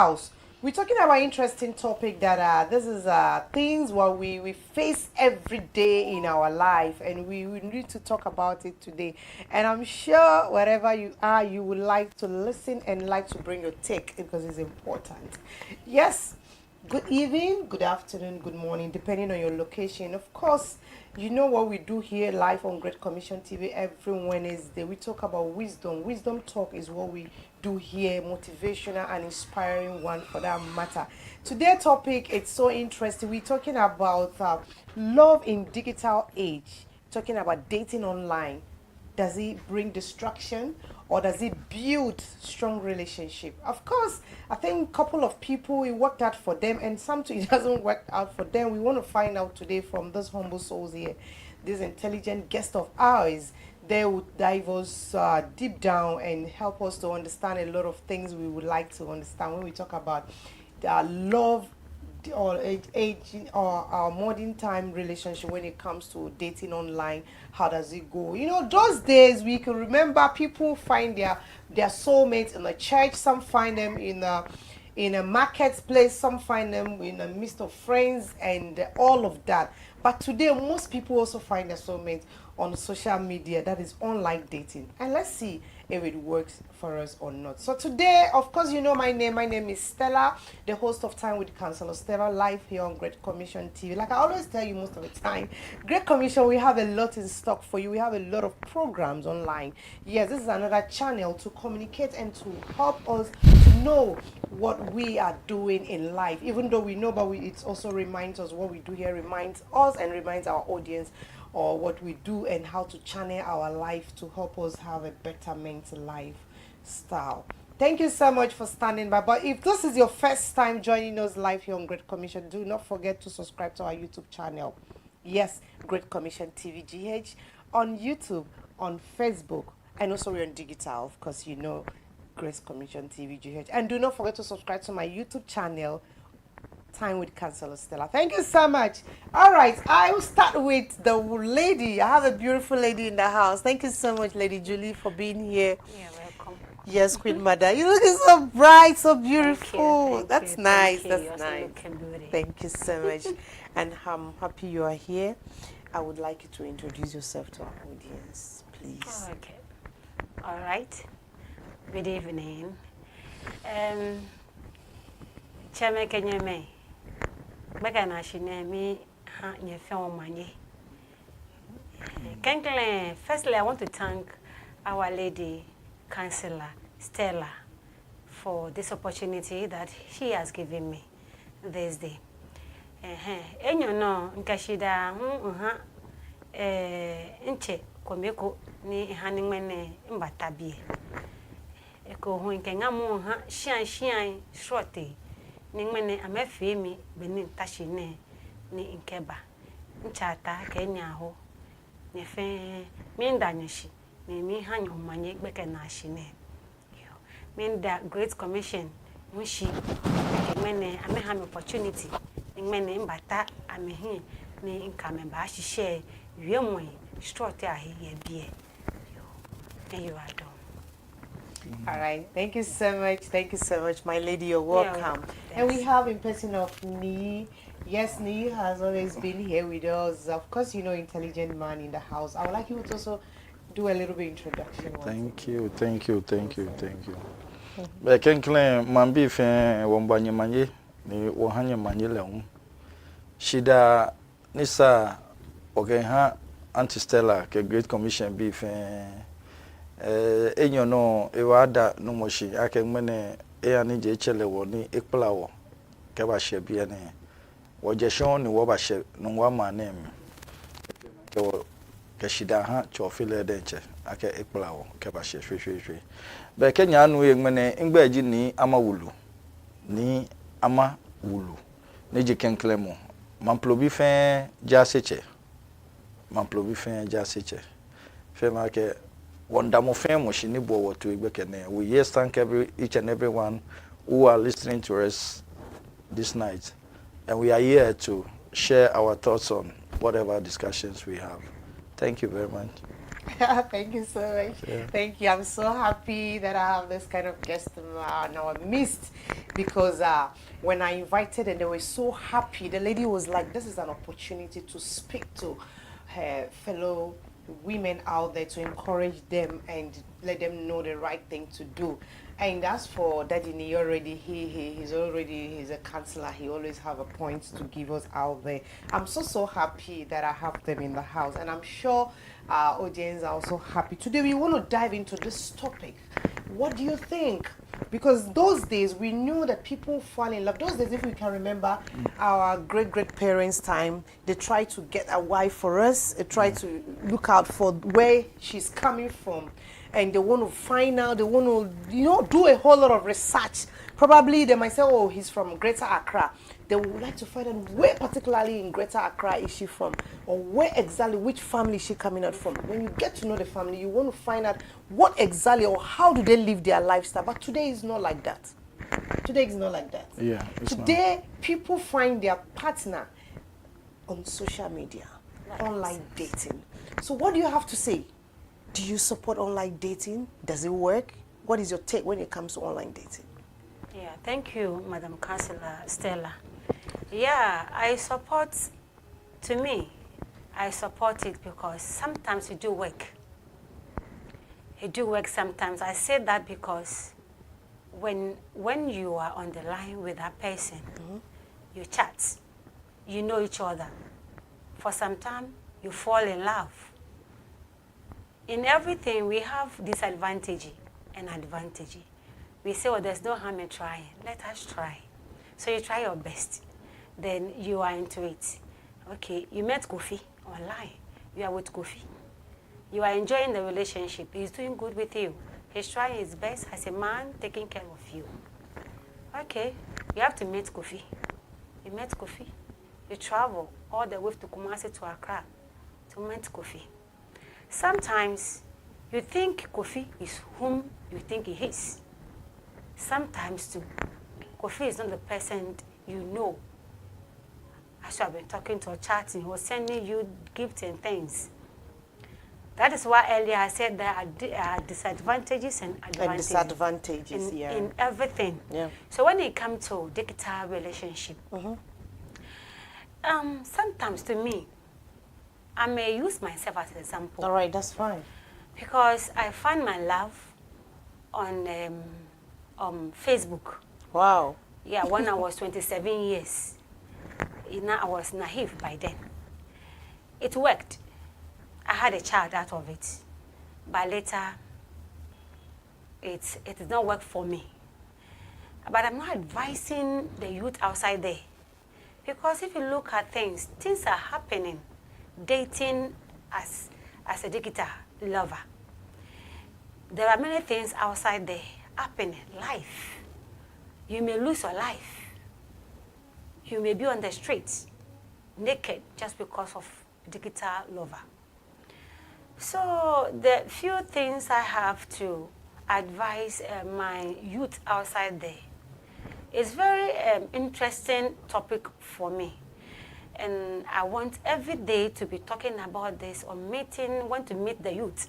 House. We're talking about interesting topic that this is things what we face every day in our life, and we need to talk about it today. And I'm sure wherever you are, you would like to listen and like to bring your take because it's important. Yes. Good evening, good afternoon, good morning, depending on your location. Of course, you know what we do here live on Great Commission TV every Wednesday. We talk about wisdom. Wisdom talk is what we do here, motivational and inspiring one for that matter. Today's topic, it's so interesting. We're talking about love in digital age, talking about dating online. Does it bring destruction or does it build strong relationship? Of course, I think a couple of people it worked out for them and some it doesn't work out for them. We want to find out today from those humble souls here, this intelligent guest of ours. They would dive us deep down and help us to understand a lot of things we would like to understand when we talk about love or age or our modern time relationship when it comes to dating online. How does it go? You know, those days we can remember people find their soulmates in the church. Some find them in a marketplace. Some find them in a midst of friends and all of that. But today most people also find their soulmates on social media, that is online dating. And let's see if it works for us or not. So today, of course, you know my name. My name is Stella, the host of Time with Counsellor Stella, live here on Great Commission TV. Like I always tell you most of the time, Great Commission, we have a lot in stock for you. We have a lot of programs online. Yes, this is another channel to communicate and to help us to know what we are doing in life. Even though we know, but it also reminds us what we do here, reminds us and reminds our audience or what we do and how to channel our life to help us have a better mental lifestyle. Thank you so much for standing by. But if this is your first time joining us live here on Great Commission, do not forget to subscribe to our YouTube channel. Yes, Great Commission TVGH on YouTube, on Facebook, and also we're on digital, of course, you know, Great Commission TVGH. And do not forget to subscribe to my YouTube channel, Time with Counsellor Stella. Thank you so much. All right, I will start with the lady. I have a beautiful lady in the house. Thank you so much, Lady Julie, for being here. You're welcome. Yes, Queen Mother. You looking so bright, so beautiful. Thank That's you, nice. thank you. That's You also nice. looking beauty. Thank you so much. And I'm happy you are here. I would like you to introduce yourself to our audience, please. Okay. All right. Good evening. Chame Kenyame. Baka na shine me ha nye film manye. Kenkle, firstly I want to thank our lady Counsellor Stella for this opportunity that she has given me this day. Enyo no nkashida nche komeko ni hanimene mbatabie. Eko hu nkenga mu ha shian shorty ningmene amefemi benin tashine ni nkeba nchata kenya ho ne fe minda nyishi ne mi hanyo manye gbeke na shine yo minda Great Commission mushi ningmene ameham opportunity ningmene mbata amehi ni nkame ba hihye wiemwe short ahiye bie yo and you are done. All right. Thank you so much. Thank you so much, my lady. You're welcome. Yeah, and we have in person of Nii. Yes, Nii has always been here with us. Of course, you know, intelligent man in the house. I would like you to also do a little bit introduction. Thank you. But can claim Mambi fan Wombanya Manye, the Wahanya Manilum. Shida Nisa Ogenha Auntie Stella, Great Commission beef. Enyo no ewada no moshi ake mene e ani je chele wo ni ekpla wo ke ba she bia ne wo je shon ni wo ba she no wa ma ne mi ke wo ke shida ha cho file de che ake ekpla wo ke ba she hwehwehwe be ke nya anu e mene ngba ji ni ama wulu ni je kenklemo mamplobi fe ja seche fe ma ke wonderful family she ni bo to igbekene. We yes thank each and everyone who are listening to us this night, and we are here to share our thoughts on whatever discussions we have. Thank you very much. Thank you so much. Yeah. Thank you. I'm so happy that I have this kind of guest in our midst because when I invited and they were so happy, the lady was like, this is an opportunity to speak to her fellow women out there to encourage them and let them know the right thing to do. And as for Daddy Nee, already he's a counselor. He always have a point to give us out there. I'm so happy that I have them in the house, and I'm sure our audience are also happy. Today we want to dive into this topic. What do you think? Because those days we knew that people fall in love. Those days, if we can remember our great parents' time, they tried to get a wife for us. They tried to look out for where she's coming from. And they want to find out, they want to, do a whole lot of research. Probably they might say, oh, he's from Greater Accra. They would like to find out where particularly in Greater Accra is she from, or where exactly, which family is she coming out from. When you get to know the family, you want to find out what exactly or how do they live their lifestyle. But today is not like that. Today is not like that. Yeah. Today, people find their partner on social media, online dating. So what do you have to say? Do you support online dating? Does it work? What is your take when it comes to online dating? Yeah, thank you, Madam Counsellor Stella. Yeah, I support it because sometimes it do work. It do work sometimes. I say that because when you are on the line with that person, you chat, you know each other. For some time, you fall in love. In everything, we have disadvantage and advantage. We say, well, there's no harm in trying. Let us try. So you try your best. Then you are into it. Okay, you met Kofi online. You are with Kofi. You are enjoying the relationship. He's doing good with you. He's trying his best as a man, taking care of you. Okay, you have to meet Kofi. You met Kofi. You travel all the way to Kumasi to Accra to meet Kofi. Sometimes you think Kofi is whom you think he is. Sometimes too, Kofi is not the person you know. As I've been talking to her, chatting, he was sending you gifts and things. That is why earlier I said there are disadvantages and advantages. In everything. Yeah. So when it comes to digital relationship, sometimes to me, I may use myself as an example. All right, that's fine. Because I find my love on Facebook. Wow. Yeah, when I was 27 years. I was naive by then. It worked. I had a child out of it. But later, it did not work for me. But I'm not advising the youth outside there. Because if you look at things are happening. Dating as a digital lover. There are many things outside there happening. Life. You may lose your life. You may be on the streets naked just because of digital lover. So the few things I have to advise my youth outside there. It's very interesting topic for me. And I want every day to be talking about this or want to meet the youth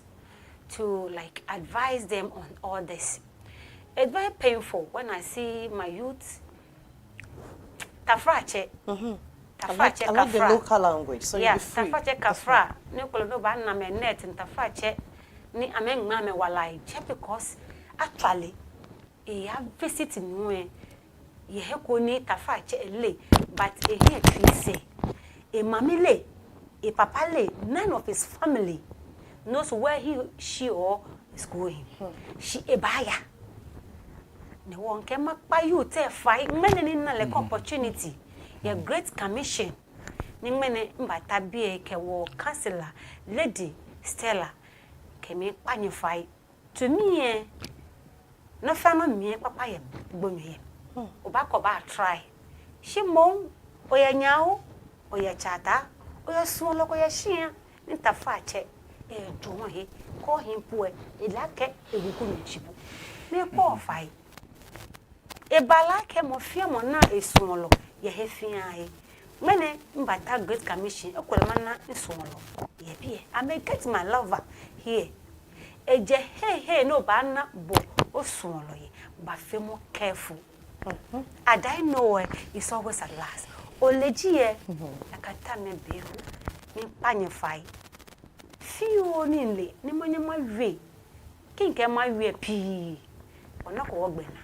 to advise them on all this. It's very painful when I see my youth. Tafrache. I like the local language, so you'll be free. Tafrache kafra. No ba na me net tafrache ni ameng mame walai. Just because actually he have visiting me. Ye heko ni tafrache ele, but he say. A mamile, a papale, none of his family knows where she or is going. She a buyer. No one can make by you fight many in like opportunity. Your great commission. Nimene mbatabi ke wo Counsellor Lady Stella can make panify. To me, no family me papa ye bonye. Obako ba try. She mom oya nyao. Oya chata, oya swallow, oya shia, nitafache, he, call him poor, lake, bukunishibu. Me poor fight. A balake mofia mona is swallow, ye hefia. Many but that great commission, a colmana is swallow. Ye, I may get my lover. here. Eje hey no bana bo osumoloye, but feel more careful. And I know it's always at last. Olegie, akatame behu, ni panyefai. Few only, ni my way. King can my way pee. Or not ogbena.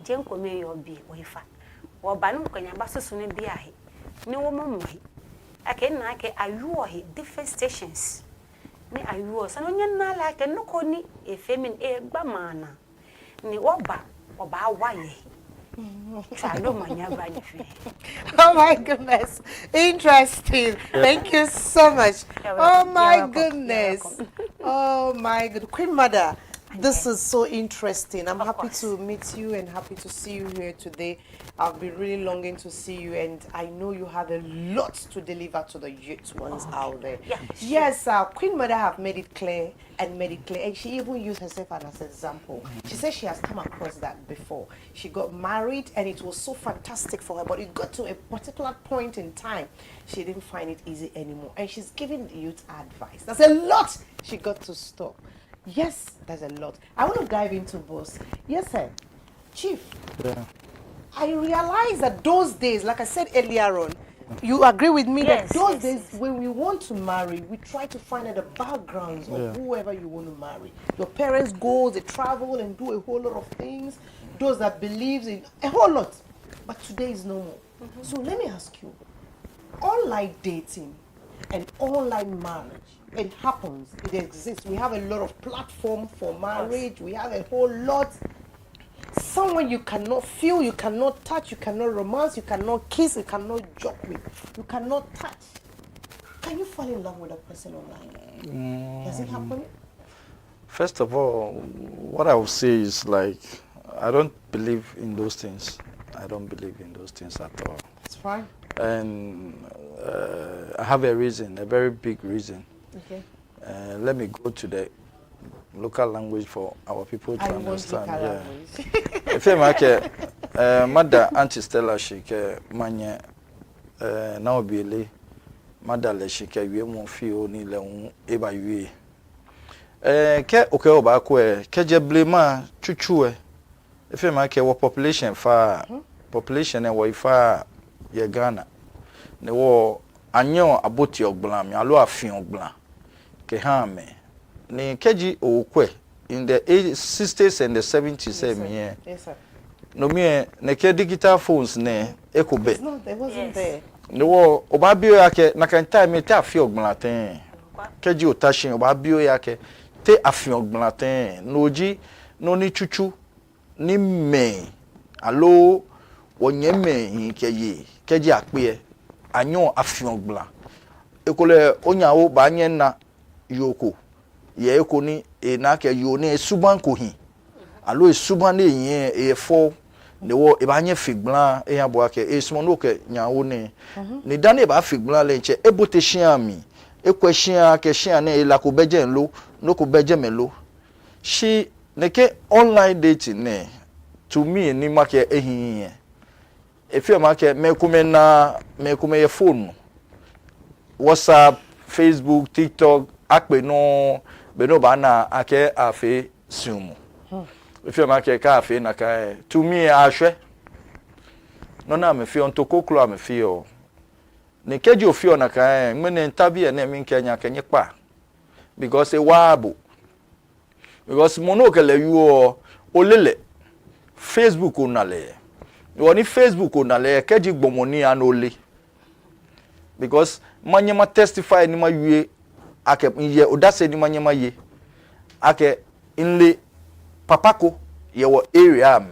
Jenko may your be wafer. Or Banum can ambassador soon be a no woman. I can like a different stations. Ni ayo so no nyana like no koni e femin e gba mana ni oba waye chalo manya ba ni fe. Oh my goodness, interesting. Thank you so much. Oh my goodness. Oh my good Queen Mother, this is so interesting. I'm happy to meet you and happy to see you here today. I've been really longing to see you, and I know you have a lot to deliver to the youth ones out there. Yeah, yes, Queen Mother have made it clear, and she even used herself as an example. She said she has come across that before. She got married, and it was so fantastic for her, but it got to a particular point in time, she didn't find it easy anymore, and she's giving the youth advice. That's a lot she got to stop. Yes, there's a lot. I want to dive into both. Yes, sir. Chief. Yeah. I realize that those days, like I said earlier on, you agree with me that those days when we want to marry, we try to find out the backgrounds of whoever you want to marry. Your parents go, they travel and do a whole lot of things. Those that believes in a whole lot. But today is no more. So let me ask you, online dating and online marriage, it happens, it exists. We have a lot of platforms for marriage. We have a whole lot. Someone you cannot feel, you cannot touch, you cannot romance, you cannot kiss, you cannot joke with, you cannot touch. Can you fall in love with a person online? Does it happen? First of all, what I would say is like, I don't believe in those things. I don't believe in those things at all. It's fine. And I have a reason, a very big reason. Okay. Let me go to the local language for our people to understand. If you make Mother Auntie Stella shike manye na obiele Mother le shike wie mo fi oni le un e ba wie ke oke oba ko ke je blema chuchu if you make wo population fa population e wo fa ye Ghana ne wo anyo aboti ogblan mi alo afin ogblan ke ha me ni keji okwe in the 60s and the 70s. Yes, sir. No me ne ke digital phones ne ekobe. No, there wasn't there. No obabio yake na kan time te afi ogblaten. Keji otashin obabio yake te afi ogblaten. Noji no ni chuchu ni me alo wonye me keji akpe anyo afi ogbla. Ekole onyawo ba nye na yoko. Ye eko ni na ke yo ni suban ko hin alo suban ne yin fo ne wo e ba nye figblan e yan bo ake smo no ke nyawo ni ni dane ba figblan le nche e bote shian mi e question ke shian ne la ko beje nlo no ko beje melo shi ne ke online dating ne to me ni ma ke ehin e fi ma ke me kume ye phone WhatsApp, Facebook, TikTok akpe no beno bana ake afe sumu if you make ka afe na ka to me ahwe no na me fi on to koklo am fi o ne keji ofi na ka ngene ntabi na me nkenya kenye pa because e waabo because mono kele yu olele Facebook onale woni Facebook onale keji gbomoni anole because manyema testify ni ma yue ake ye odase ni manyema ye ake inle papako ye wo area am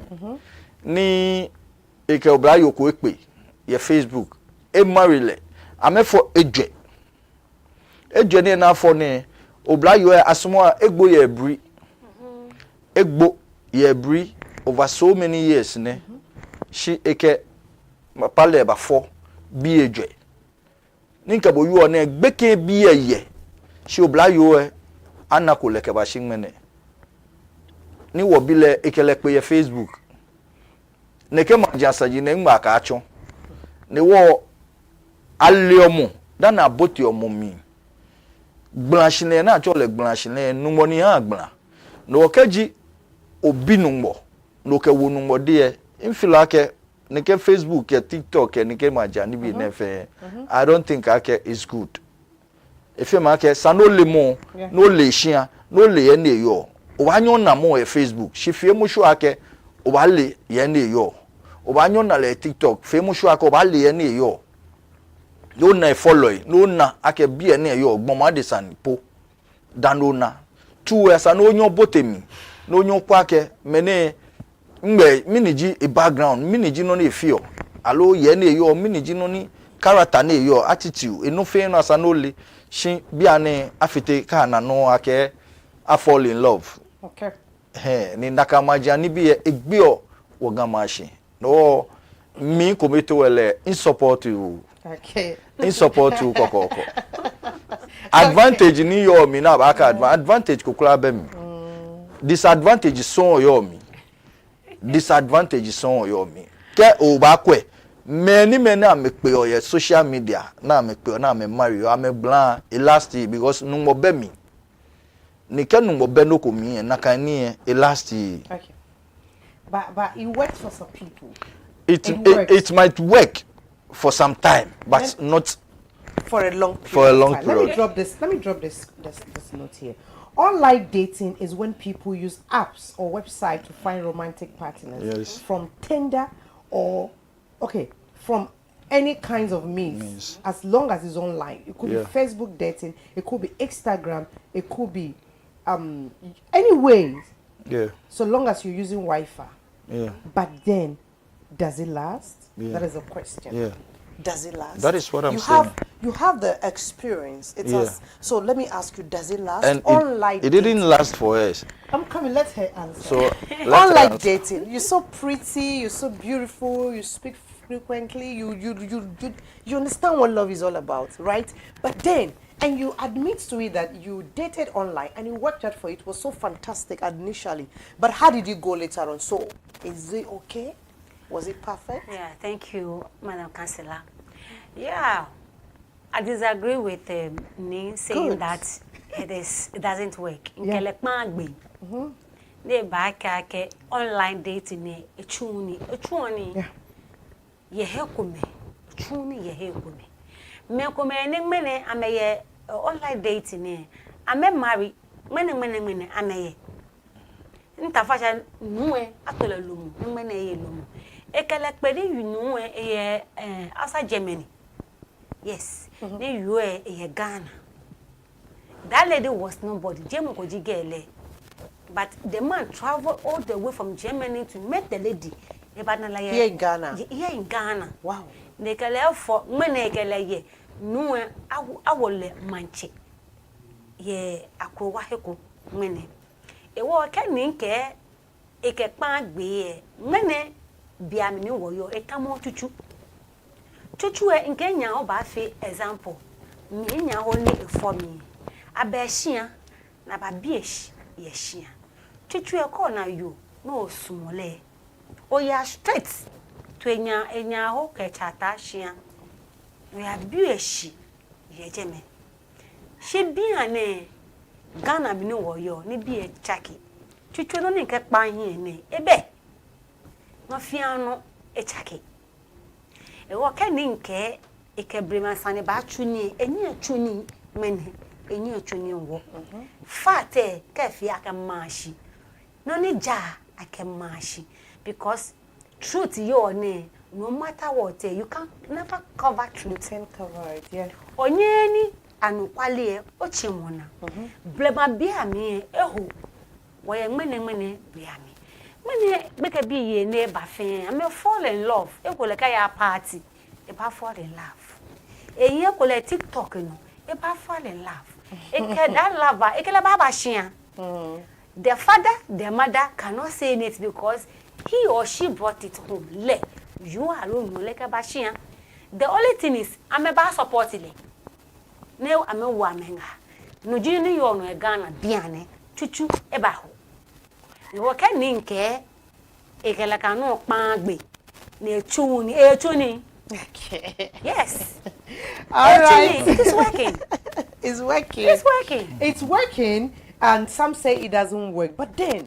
ni eke obra yoko ekpe ye Facebook e marile amefo edwe ne na afọ ni obra yo asomo a egbo ye ebri egbo ye ebri over so many years ne shi eke mapale ba fo bi edwe ninka bo yo na egbeke bi ye shi obla yo anako leke ba shingmene ni wo bile ekele pe ye Facebook ne ke ma jasaji ne ngba ka acho ne wo aliomo dana boti omo mi Blanchine na chole blanchine numoni ha gbla. No okaji obi numbo. No ke wo numbo de infila ke nike Facebook ke TikTok ke nike majani bi nefe. I don't think ake is good. If you make sa no le mo, no le shia, no le ene yo. O ba nyon na mo e Facebook. Shi fie mo sho ake o ba le ene yo. O ba nyon na le TikTok, fie mo sho ake o ba le ene yo. No na follow, no na ake bi ene yo gbon ma de san po. Dan no na. Tu esa no nyon botemi. No nyon kwa ke mene mbe miniji e background, miniji no ni feel. Alo ene yo, miniji no ni character ne yo, attitude, eno fe no asa no le. She be ane afite ka na no ake I fall in love. Okay. Ni nakamaja ni bi egbe o wogamashi. No mi komito wele in support you. Okay. In support you kokoko. Advantage ni yo mi na ba ka advantage kokura be mi. Disadvantage so yo mi. Disadvantage so yo mi. Ke o ba kwe. Many na me pe o social media na me pe na me marry o me blanc elastic because no mo be mi ni ke no mo be no ko mi na kan ni elastic. Okay. But it works for some people. It might work for some time but not for a long period. For a long time. period. Let me drop this note here. Online dating is when people use apps or websites to find romantic partners. Yes. From Tinder or from any kinds of means, as long as it's online. It could be Facebook dating, it could be Instagram, it could be any ways. Yeah. So long as you're using Wi-Fi. Yeah. But then, does it last? Yeah. That is a question. Yeah. Does it last? That is what I'm saying. You have the experience. So let me ask you, does it last? And Online it didn't last for us. I'm coming, let her answer. So online dating, you're so pretty, you're so beautiful, you speak frequently, you understand what love is all about, right? But then, and you admit to it that you dated online and you worked out for it. It was so fantastic initially. But how did you go later on? So, is it okay? Was it perfect? Yeah, thank you, Madam Counsellor. Yeah, I disagree with me saying that it doesn't work. Yeah. They back online dating echuni ye hekume chuni ye hekume me kome ne mene ameye online dating ame marry mene ameye nta fasha nuwe atola lumu mene ye lumu ekele pede nuwe ye asa Germany. Yes, ne you ye Ghana. That lady was nobody. Jemu koji gele. But the man traveled all the way from Germany to meet the lady. Here in Ghana? Here in Ghana. Wow. Nekele for mene kele ye. Nuwe awole manche. Ye akrowa heko mene. Ewo ke ninke eke pan gbe ye. Mene biami ni woyo ekamo chuchu. Chuchu e nke nya o ba fe example. Mi nya ho ni for me. Abeshia na ba biesh ye shia. Chuchu e ko na you no sumole. O ya straight to enya ho ke chata shia. We ya biesh ye jeme. She bia ne Ghana bi ni woyo ni bie chaki. Chuchu no ni ke pan hin ne ebe. No fiano e chaki. E wo ke ni nke e ke brema sane ba chuni enyi chuni mene. Enyi achuni wo fate kefi akamashi no ni ja akamashi because truth you ne no matter what you can never cover truth and cover it. Yeah. Onyeni anukwale ochimona blema bia mi ehu wo ye mene bia mi mene make bi ye ne ba fen am fall in love e ko le ka ya party e ba fall in love e ye ko le TikTok no e ba fall in love. That lover, the father, the mother cannot say it because he or she brought it home. You alone, like a bashia. The only thing is, I'm about supporting it. No, I'm a woman. No, you know, you're a Ghana, Biane, Chuchu, Ebaho. You can ninke, a galacano, pangbe, near tuni, Okay. Yes. All right. It is working. It's working. It's working. It's working, and some say it doesn't work. But then,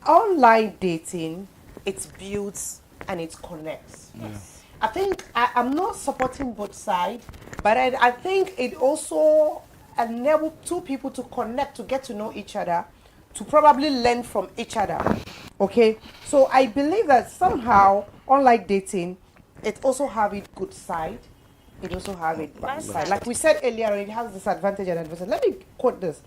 online dating, it builds and it connects. Yes. I think I'm not supporting both sides, but I think it also enables two people to connect, to get to know each other, to probably learn from each other. Okay, so I believe that somehow online dating, it also have its good side, it also have its bad side. Like we said earlier, it has disadvantage and advantage. Let me quote this: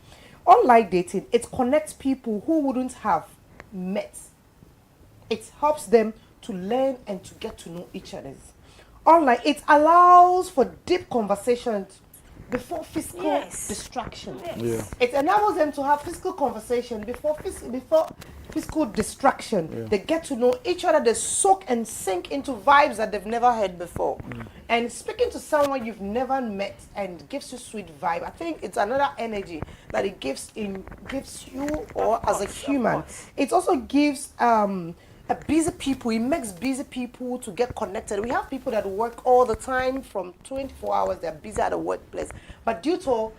online dating, it connects people who wouldn't have met. It helps them to learn and to get to know each other. Online, it allows for deep conversations before physical distraction. Yes. Yeah. It enables them to have physical conversation before physical distraction. Yeah. They get to know each other. They soak and sink into vibes that they've never heard before. And speaking to someone you've never met and gives you sweet vibe, I think it's another energy that it gives you, or as a human. It also gives a busy people. It makes busy people to get connected. We have people that work all the time from 24 hours. They're busy at the workplace, but due to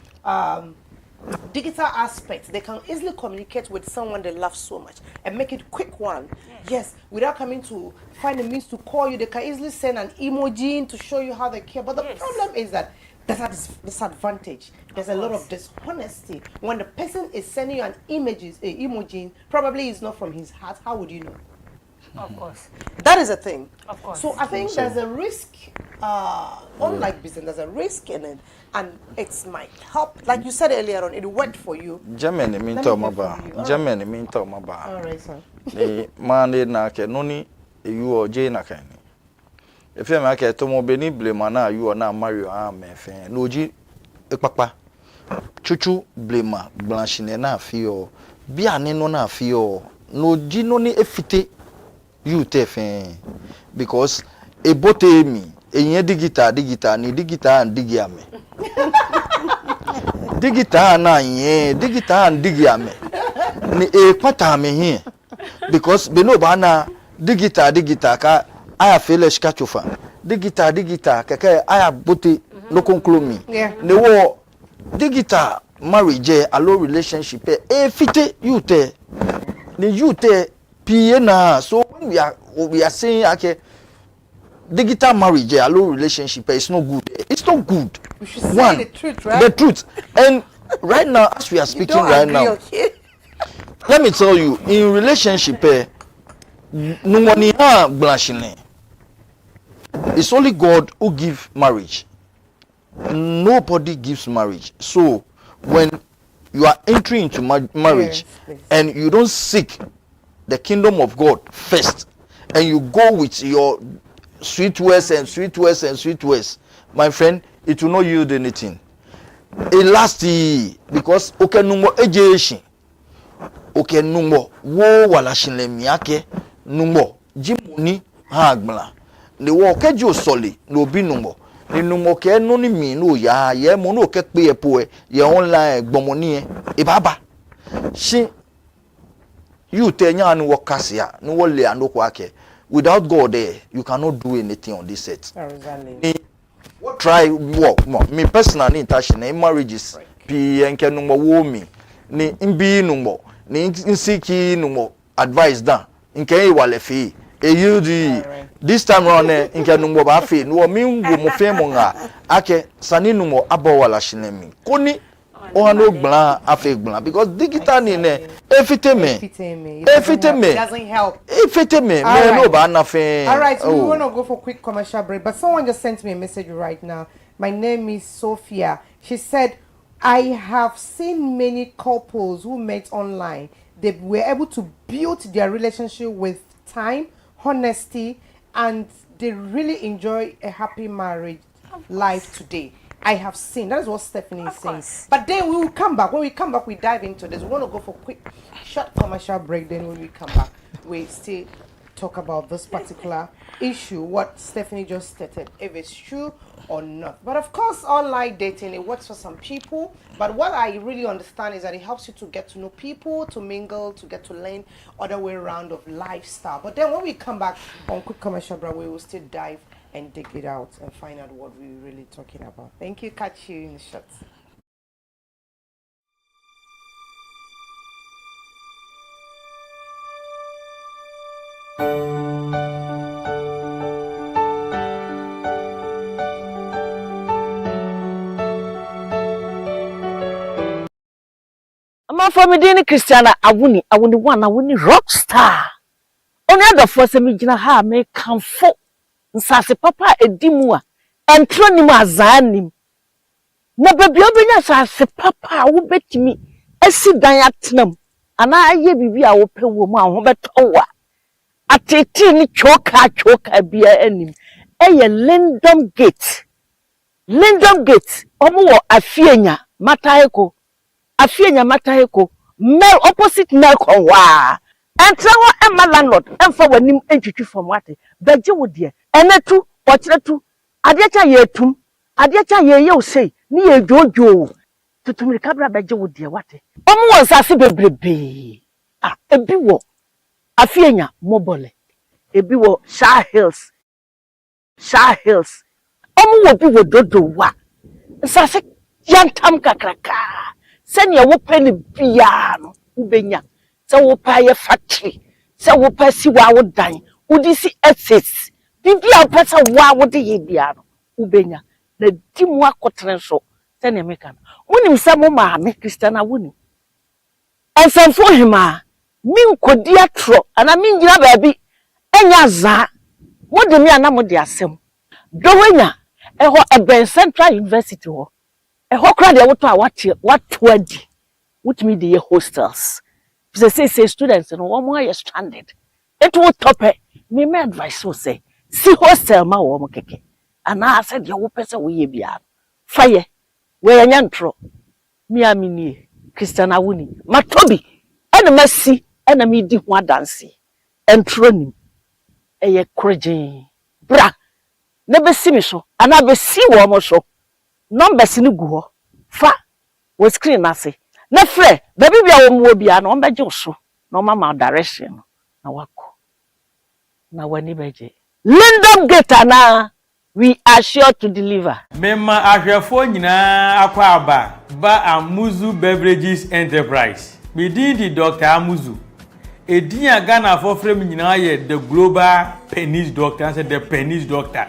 digital aspects, they can easily communicate with someone they love so much and make it quick one. Yes, without coming to find a means to call you, they can easily send an emoji to show you how they care. But the problem is that there's a disadvantage. There's a lot of dishonesty. When the person is sending you an emoji, probably it's not from his heart. How would you know? Of course. That is a thing. Of course. So I think there's a risk, unlike business, there's a risk in it, and it might help. Like you said earlier on, it worked for you. Germany mean Let to me hear maba. from you. Germany mean to maba. All right, sir. The man na ke noni you or Jane na kan. If you make to mo be ni blame na you or na Mario me fe. No ji epapa. Chuchu blame blanche na fi o. Bi ane no na fi o. No ji no ni efite you tefen because e bote mi enye digital ni digital and digiame. Digital na ye digital and digiame. Ni e kwata me here because be no ba na digital ka aya fele shikachofa digital keke aya bote no conclude me. Yeah. Ne wo digital marriage allo relationship e fite you te ni you te na. So when we are saying okay, digital marriage allo relationship is not good. It's not good. We should say the truth, right? The truth. And right now, as we are speaking right now, okay? let me tell you, in relationship, it's only God who gives marriage. Nobody gives marriage. So when you are entering into marriage, Yes, and you don't seek the kingdom of God first, and you go with your sweet words, my friend, it will not yield anything. It lasts because okay numo ejeshi, okay numo wo wala shinle miake numo jimuni hagbla ne wo kejo soli no bi numo ne numo ke no ni mi no ya ye mo no ke pe epo ye online gbomoni e baba shi you tenya no wakasia no wo le anoko ake. Without God there, you cannot do anything on this set. Try work more. Me personally in touch in marriages. Pi enke numo wo mi. Ni imbi numo. Ni insiki numo advice dan. Inke e wale fi. E yudi. This time round inke numo ba fi. No mi ngo mo fe mo nga. Ake sani numo abo wala shinemi. Koni o no gblan afe gblan because digital ni ne efite me. It doesn't help. Efite me. Me no ba na fe. All right, so we want to go for a quick commercial break, but someone just sent me a message right now. My name is Sophia. She said, I have seen many couples who met online. They were able to build their relationship with time, honesty, and they really enjoy a happy marriage life today. I have seen. That is what Stephanie is saying. But then we will come back. When we come back, we dive into this. We want to go for a quick, short commercial break. Then when we come back, we still talk about this particular issue, what Stephanie just stated, if it's true or not. But of course, online dating, it works for some people. But what I really understand is that it helps you to get to know people, to mingle, to get to learn other way around of lifestyle. But then when we come back on quick commercial break, we will still dive and dig it out and find out what we're really talking about. Thank you. Catch you in the shots. Ama family Christiana awuni one awuni rock star. Only other for me gina ha me kanfo nsase papa edimu a entro ni mu azanim. Na baby obenya sase papa wo betimi esi dan atnam ana aye bibi a wo pe wo mu a ho betowa. Atete ni choka bia anim. Eye Lindom Gate. Lindom Gate omo wo afienya mataheko. Afienya mataheko mel opposite mel konwa. Entra ho ema landlord emfa wanim entwitwi from wate. Beje wo de. Enetu okiretu adecha yetum. Adecha ye usei ni ye jojo. Tutumiri kabra beje wo de wate. Omo wo nsase bebrebe. Ah ebi wo afienya mobile. Ebi wo Shah Hills. Omo wo bi wo dodo wa. Nsase yantam kakraka. Send your whooping piano, Ubenya. So whoop your factory. So whoop see what would die. Would you see assets? Did you person why would the piano? Ubenya. The Timwa cotton show. Send your mekan. When him some mamma make Christiana winning. And some for him, mean could dear tro, and I mean your baby. And yaza. What do me and I'm with the assem? Dowena, a Ben Central University. A hokra de what 20 which me the hostels. They say students and one more is stranded. It will top it. Me advice will say, see hostel ma wo keke. And I said your person we be fire. Where yantro. Me amini Christiana Wuni. Matobi. And mercy and me di one dance. And tronim. Eye krejin. Bra. Never see me so. And I be see wo so. Numbers ni guho fa wo screen ase na frɛ baby bia wo mo bia no mbeje so no mama direction na wako na wani beje Lindom Gate na we are sure to deliver mema ahwefo nyina akwa aba ba Amuzu Beverages Enterprise me di Dr. Amuzu edin a Ghana for frame nyina ye the global penis doctor and the penis doctor.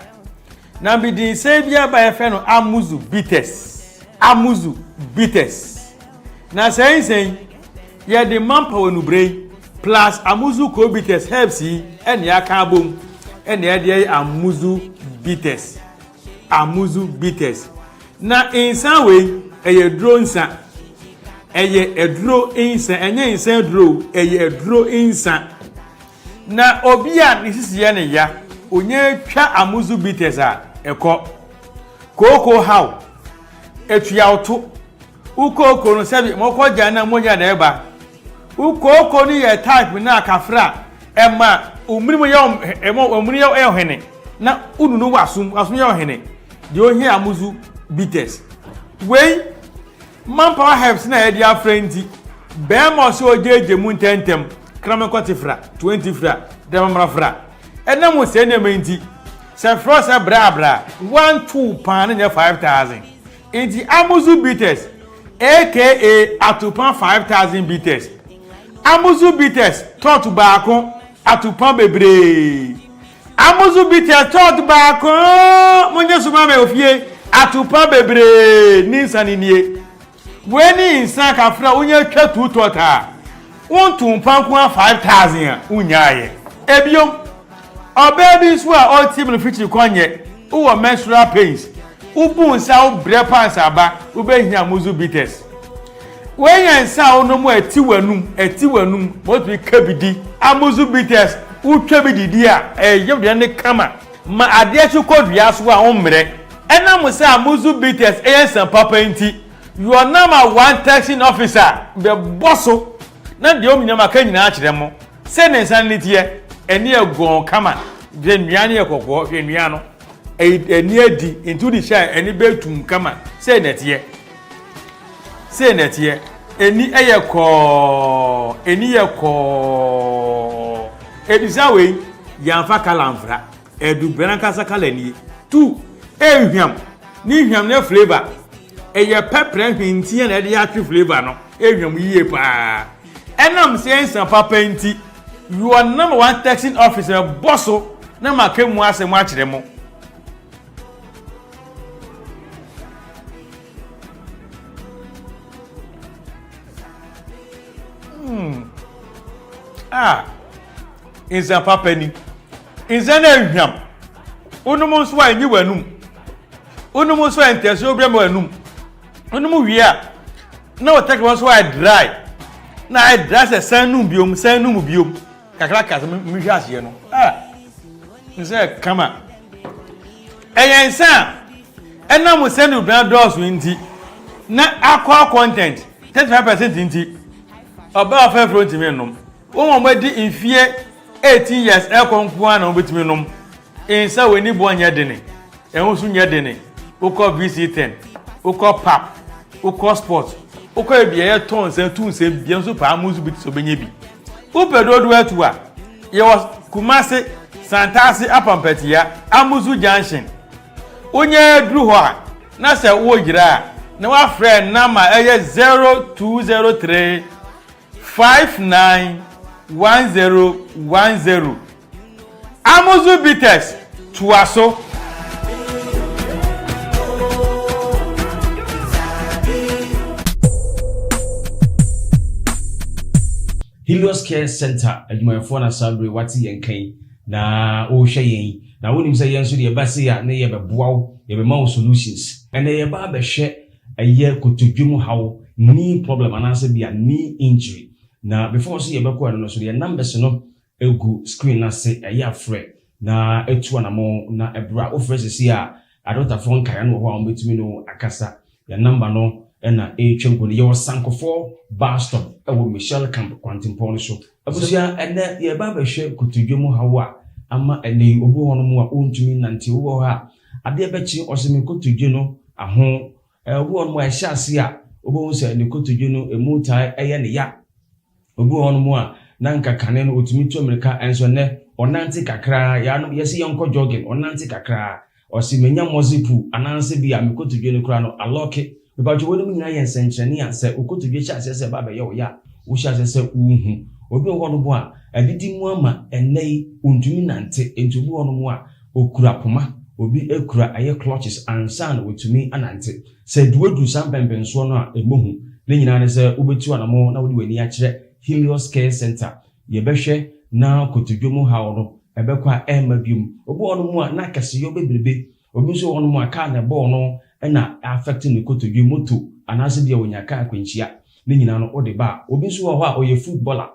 Now be the savior by a friend of Amuzu Bitters. Now saying, yeah, the manpower no brain plus Amuzu co-bitters helps you and ya carbon and the idea Amuzu Bitters. Now in some way, a drone sa a draw insa and a insane draw a draw insa. Now Obia this is yana ya. Onye twa Amuzu Bitters a eko koko how etua oto ukoko no sebi moko jana monya na eba ukoko ni ye type na akafra ema umrimu ya omri ya ehene na ununu wasum ya ohene de ohia Amuzu Bitters wey manpower helps na e dia friend be mo so ojeje mu ntentem kramekwati fra 20 fra demamra fra enam se ne menti se frost bra 1-2 pan na 5,000 enti Amuzu Bitters aka atupan 5,000 bitters Amuzu Bitters tot baako atupan bebre Amuzu Bitters tot baako monye suma me ofie atupan bebre ni nsaninie weni insan kafra onye twa 2 tota won tumpan ko 5,000 unyaye ebiom obaby so a all team no fiti kwanye wo menstrual pains ubu nsa wo bre pants aba wo behia Amuzu Bitters when nsa wo no mo atiwanum mo to kabidi Amuzu Bitters utwa bididi a yewde ne kama ma ade chi kodua so a omre enam se Amuzu Bitters eyensan papa nti your number 1 taxing officer be bosso na de omunyama ka nyina a kire mo se ne nsan litie eni egon kama de nuane ekokwo hwenua no eni adi into the shine eni betum kama se netie eni eyeko edisawe yamfa kalamfra edu brankasa kalani 2 ehwam ni hwam na flavor eye pepper hwintie na de atwe flavor no ehwam yiye pa enam se ensan papa nti your number one texting officer bosso na make mu ase mu akire mo. Inza papa ni. Inza na ehwam. Onumu so anyi wanum. Onumu so enteso obrem wanum. Onumu wi a na o take one so I dry. Na I dry se sanum biom. Kakra kasa mi hwa ase no. Inza kama. Eyensa. Ena mo send obran doors nti. Na aqua content 35% nti. Oba of front me nom. Wo mo di infie 18 years e konkuan na obetimi nom. Insa we ni bo anya dene. Ehun su nya dene. Ukọ VC10. Ukọ pap. Ukọ sport. Ukọ ebia ton se tun se bia so pa amuzu bit so benye bi. Upedo do atu a. Ye was Kumasi Santasi Apampetia Amuzu Junction. Onye dru ho a na se wo gira na wa friend number eye 0203 591010. Amuzu Bites Tuaso. Helios Care Center adwumayɛfoɔ na sabre wate yɛn kan na o hwɛ yɛn na wonim sɛ yɛn so de ba se ya na yɛ bɛboa wo yɛ bɛma wo solutions ɛna yɛ ba bɛhwɛ ɛyɛ kotodwum hawo knee problem anaasɛ bia knee injury na before so yɛ bɛkɔ no so yɛ numbers no egu screen na se ɛyɛ afrɛ na etu anamo na ebra o fresh se a adotafo nkae no ho a betumi no akasa yɛ number no ena etwenko ne yɛ sankofo bar stop ewo Michelle Camp Kwantimpo no so abusia ene ye ba behwe kotodwom hawo a ama ene obu hono mu a ontumi nante wo ha ade bechi osemi kotodwe no aho obu hono mu a hya ase a obu se ne kotodwe no emutai eye ne ya obu hono mu a nanka kane no otumi tu America enso ne onante kakra ya no yesi yonko jogging onante kakra osimenya mozipu ananse bia me kotodwe no kra no aloke because when we na yen senchani a se okotodwe hya ase se ba be ye wo ya wo hya ase se uhu obi ho no bo a adidi mu ama enai ontumi nante entubu ho no mu a okura poma obi ekura aye clutches ansan wotumi anante se duodu sampempenso no a emohu ne nyina ne se obetu anamo na wodi wani a kire Helios Care Center ye behwe na kotodwom ha no ebekwa ema biom obi ho no mu a na kase yo bebrebe obi so ho no mu a ka na ball no na affecting the kotodwe moto anase bia wonyaka akwanchia ne nyina no ode ba obi so ho a oye footballer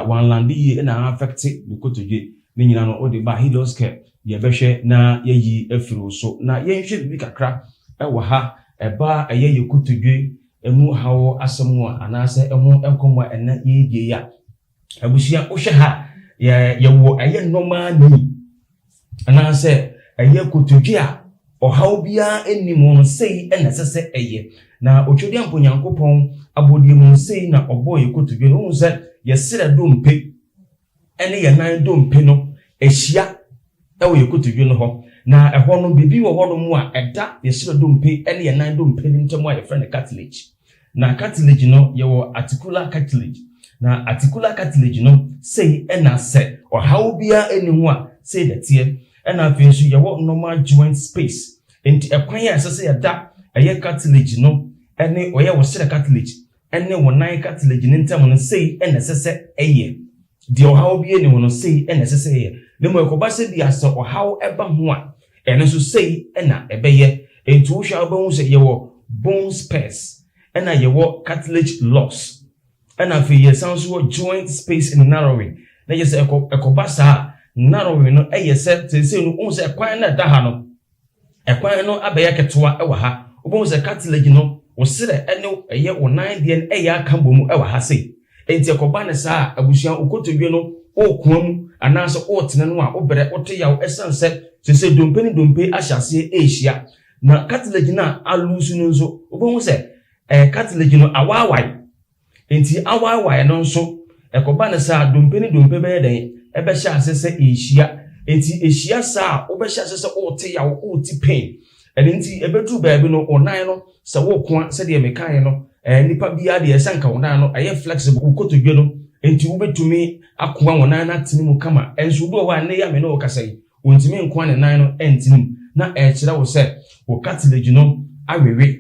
one land yi na affect the kotodwe ne nyina no ode ba Helios Care ye behwe na yeyi afiro so na yenhwe bi kakra ewo ha eba eye kotodwe emu hawo asemu anase emu enkomwa ena yedie ya abusia ohwe ha ye wo eye normal ni anase eye kotodwe a ohaw bia enimo no sei ena sese eye na otwodi amponyankopon abodiem sei na oboye kotodwe no nse yesere dompe ene ye nan dompe no ehia ewo ye kotodwe no ho na eho no bibi wo ho no mu a eda yesere dompe ene ye nan dompe ntemu a ye friend cartilage na cartilage no ye wo articular cartilage na articular cartilage no sei ena se ohaw bia enimu a sei detie ena afinsu ye wo normal joint space enti ekwan ya asese ya da eye cartilage no ene oye wo sere cartilage ene wo nan cartilage ne ntem no sei ene sese eye di ohaw bi eni no sei ene sese eye ne mo ekoba se bi ase ohaw eba ho a ene so sei ena ebeye enti wo hwa ba hu se ye wo bone space ena ye wo cartilage loss ena fi ye sounds wo joint space in narrowing na ye se ekoba sa narrowing no eye se no hu se ekwan na da ha no ekwan no abeye ketwa ewa ha obo se cartilage no wo sere ene eye wo nan de eye aka bomu ewa ha sei enti ekoba ne sa abusuan okotodwe no okuam ananso otene no a obere ote yawo esanse se dompe ahyase ehia na cartilage na alusu no nso obo se cartilage no awawai enti awawai no nso ekoba ne sa dompe be den ebe hya asese ehia enti ehia sa obehya asese ote yawo oti pain enti ebedu baabi no onan no se wo ko se de mekan no nipa bia de esanka onan no aye flexible kotodwe no enti wobetumi akoa wonan na tinimu kama enso do wa ne ya me no kasai wontimi nkoa ne nan no entinim na ekira wo se wo cartilage no awewe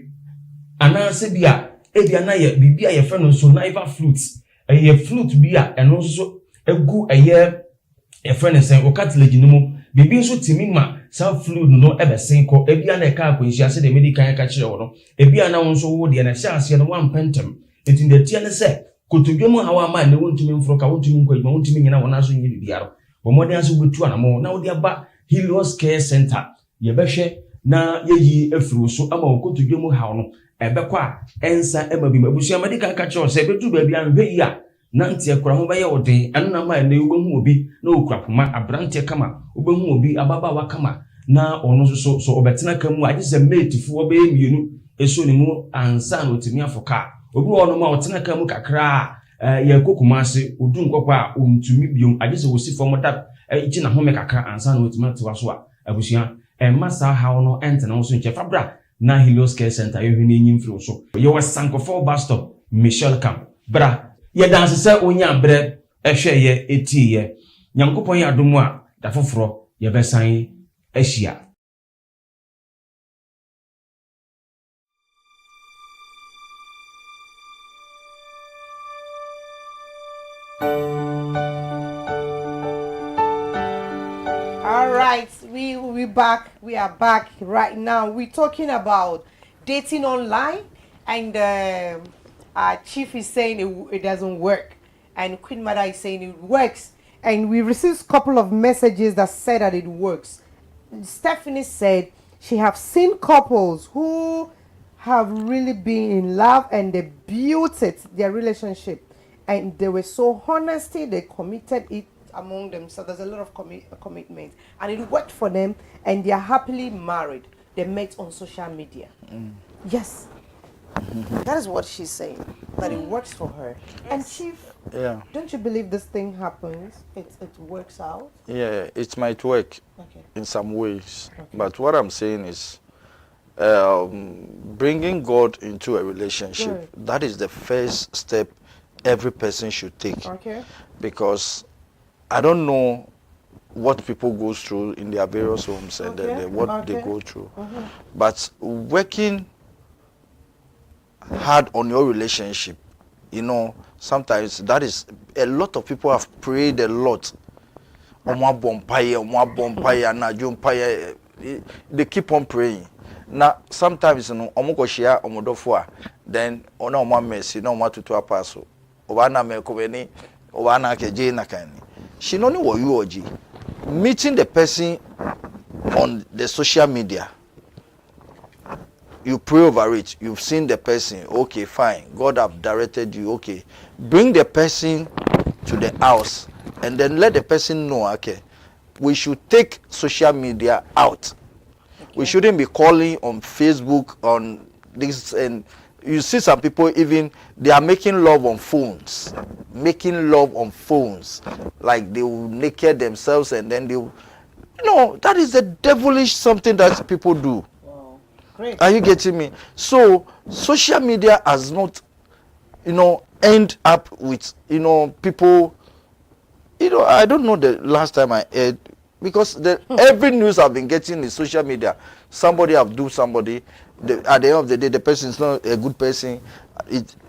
ana se bia ebia na ye bibia ye fe no so naiva flute ye flute bia eno so egu ye fe ne sen wo cartilage no mu bibi nso timi ma sa fluid no ebesen ko ebia na ka akwanhia se de medical ka kire wo no ebia na won so wo de na hye ase no wan pentem enti de tie ne se kotodwemu hawa ma ne wontumi mfro ka wontumi nkwa wontumi nyina wona so nyi bibiaro wo mode aso betu anamo na wo de aba Helios Care Center ye behwe na yeyi afiro so ama okotodwemu hawo no ebekwa ensa ema bi mabusu medical ka kire se betu ba bia nhwe yi a na ntie kora ho bɛyɛ woden ɛno na ma ne obehu obi na okurapoma abrante kama obehu obi ababa wa kama na ɔno so obetena kamu agye sɛ matefu ɔbɛyɛ mienu eso ne mu ansa na otimi afoka obi ɔno ma ɔtena kamu kakra yɛ kokuma ase odun nkɔkɔ a ontumi biom agye sɛ wosi fam da gye na home kakra ansa na otimi atewa so a abusua masa hawo no ɛntena so nkyɛ fabra na Helios Care Center yɛhwɛ ne nyimfiri so yɛwɔ Sankofo bus stop Michelle Camp bra ye dance se onya bre ehwe ye eti ye nyankopon ya domu a da foforo ye besan ahia. All right, we are back right now. We're talking about dating online, and our chief is saying it doesn't work, and Queen Mother is saying it works, and we received a couple of messages that said that it works. Stephanie said she have seen couples who have really been in love and they built their relationship, and they were so honesty, they committed it among themselves. There's a lot of commitment, and it worked for them, and they are happily married. They met on social media. Yes. That is what she's saying, that it works for her. Yes. And Chief, don't you believe this thing happens? It works out? Yeah, it might work in some ways. Okay. But what I'm saying is bringing God into a relationship, that is the first step every person should take. Okay. Because I don't know what people go through in their various homes and what they go through. But working hard on your relationship, you know, sometimes that is a lot of people have prayed a lot. They keep on praying. Now sometimes you know share then ona mercy no tutu apaso obana mekobeni obana keje nakani she no what you oji meeting the person on the social media. You pray over it. You've seen the person. Okay, fine. God have directed you. Okay. Bring the person to the house and then let the person know, okay, we should take social media out. Okay. We shouldn't be calling on Facebook, on this. And you see some people even, they are making love on phones. Making love on phones. Like they will naked themselves and then they will, you know, that is the devilish something that people do. Great. Are you getting me? So social media has not, you know, end up with, you know, people, you know, I don't know the last time I heard, because every news I've been getting is social media. Somebody have do somebody, at the end of the day, the person is not a good person.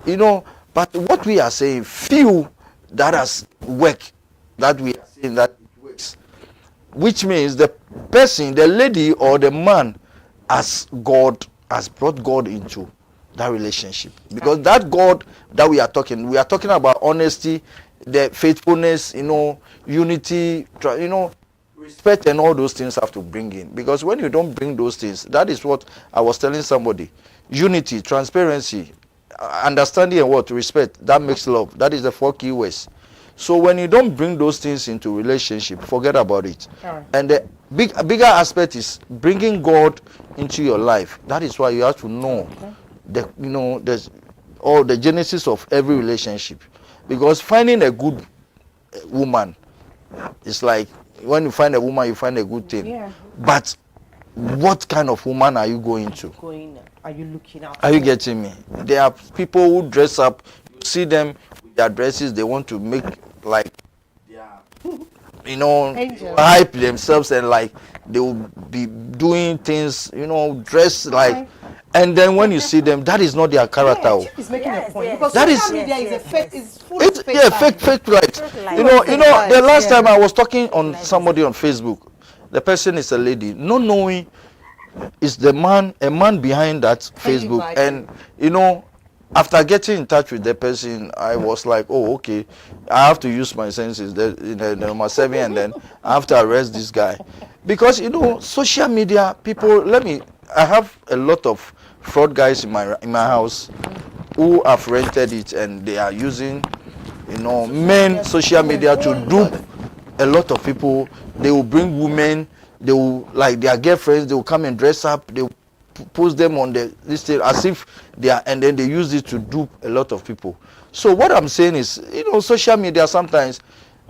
You know, but what we are saying, few that has worked, that we are saying that it works. Which means the person, the lady or the man, as God has brought God into that relationship, because that God that we are talking about honesty, the faithfulness, you know, unity, you know, respect, and all those things have to bring in. Because when you don't bring those things, that is what I was telling somebody: unity, transparency, understanding, and what respect. That makes love. That is the 4 key words. So when you don't bring those things into relationship, forget about it. Right. And the bigger aspect is bringing God into your life. That is why you have to know there's all the genesis of every relationship. Because finding a good woman is like when you find a woman, you find a good thing. Yeah. But what kind of woman are you going to? Are you looking out? Are you getting me? There are people who dress up, you see them with their dresses, they want to make like, you know, Angel. hype themselves, and like they will be doing things, you know, dress like, and then when you see them, that is not their character. Yeah, Chip is making a point yes. because That is- social media is a fake, is full It's of fake. yeah, life. fake life. life. You know, the last Yeah. time I was talking on somebody on Facebook, the person is a lady, not knowing is a man behind that Can you Facebook, imagine? and you know, after getting in touch with the person, I was like, oh, okay, I have to use my senses, the number 7, and then I have to arrest this guy, because you know, social media people. I have a lot of fraud guys in my house who have rented it, and they are using, you know, men social media to dupe a lot of people. They will bring women, they will, like their girlfriends, they will come and dress up, they will post them on the list as if they are, and then they use it to dupe a lot of people. So what I'm saying is, you know, social media sometimes,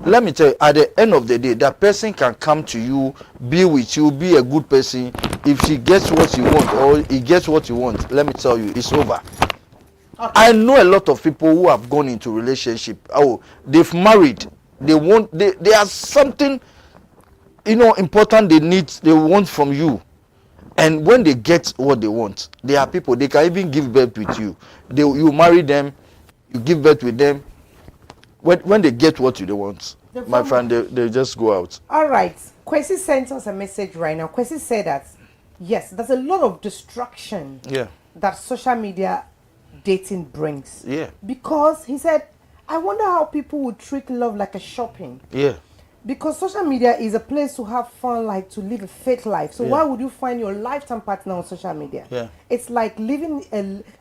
let me tell you, at the end of the day, that person can come to you, be with you, be a good person. If she gets what you want or he gets what you want, let me tell you, it's over. Okay. I know a lot of people who have gone into relationship. Oh, they've married. They are something, you know, important they want from you. And when they get what they want, there are people, they can even give birth with you. You marry them, you give birth with them. When they get what they want, my friend, they just go out. All right. Kwesi sent us a message right now. Kwesi said that, yes, there's a lot of distraction Yeah. that social media dating brings. Yeah. Because he said, I wonder how people would treat love like a shopping. Yeah. Because social media is a place to have fun, like to live a fake life. So Yeah. why would you find your lifetime partner on social media? Yeah. It's like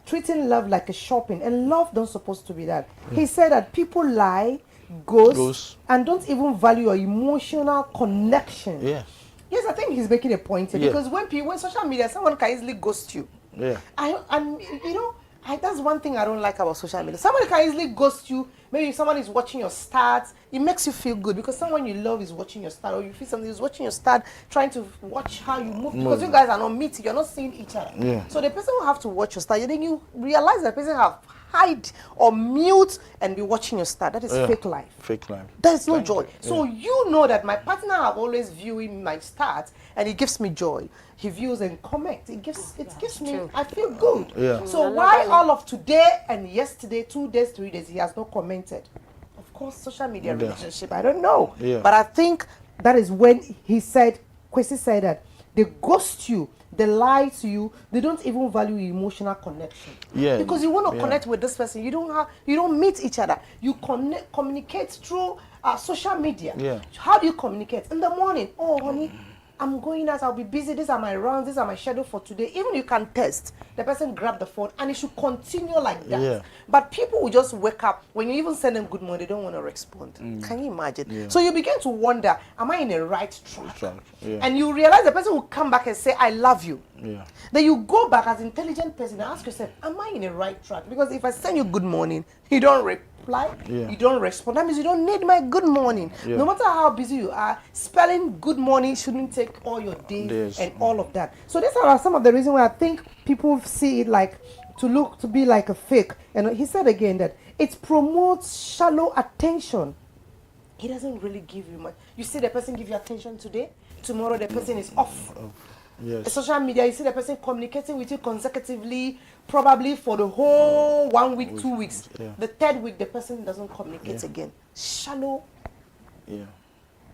treating love like a shopping, and love don't supposed to be that. He said that people lie, ghost, and don't even value your emotional connection. Yeah. Yes, I think he's making a point here, Yeah. because when social media, someone can easily ghost you. Yeah. And you know, that's one thing I don't like about social media. Somebody can easily ghost you. Maybe if someone is watching your stats, it makes you feel good because someone you love is watching your stat, or you feel somebody is watching your stat, trying to watch how you move, because you guys are not meeting, you're not seeing each other. Yeah. So the person will have to watch your stat. Then you realize that the person have hide or mute and be watching your stat. That is fake life. Fake life. There is no Thank joy. you. So you know that my partner have always viewing my stats, and it gives me joy. He views and comments. It gives me. true. I feel good. Yeah. So why all of today and yesterday, 2 days, 3 days, he has not commented? Of course, social media Yeah. relationship. I don't know. Yeah. But I think that is when Kwesi said that they ghost you. They lie to you. They don't even value emotional connection. Yeah. Because you want to Yeah. connect with this person, you don't meet each other. You communicate through social media. Yeah. How do you communicate? In the morning, oh honey, I'm going out, I'll be busy, these are my rounds, these are my schedule for today. Even you can test, the person grab the phone, and it should continue like that. Yeah. But people will just wake up, when you even send them good morning, they don't want to respond. Can you imagine? Yeah. So you begin to wonder, am I in the right track? Yeah. And you realize the person will come back and say, I love you. Yeah. Then you go back as an intelligent person and ask yourself, am I in the right track? Because if I send you good morning, you don't reply, Yeah. you don't respond. That means you don't need my good morning. Yeah. No matter how busy you are, spelling good morning shouldn't take all your days and all of that. So these are some of the reasons why I think people see it like to be like a fake. And he said again that it promotes shallow attention. He doesn't really give you much. You see the person give you attention today, tomorrow the person is off. Yes. Social media, you see the person communicating with you consecutively, probably for the whole 1 week, 2 weeks. Yeah. The third week, the person doesn't communicate again. Shallow Yeah.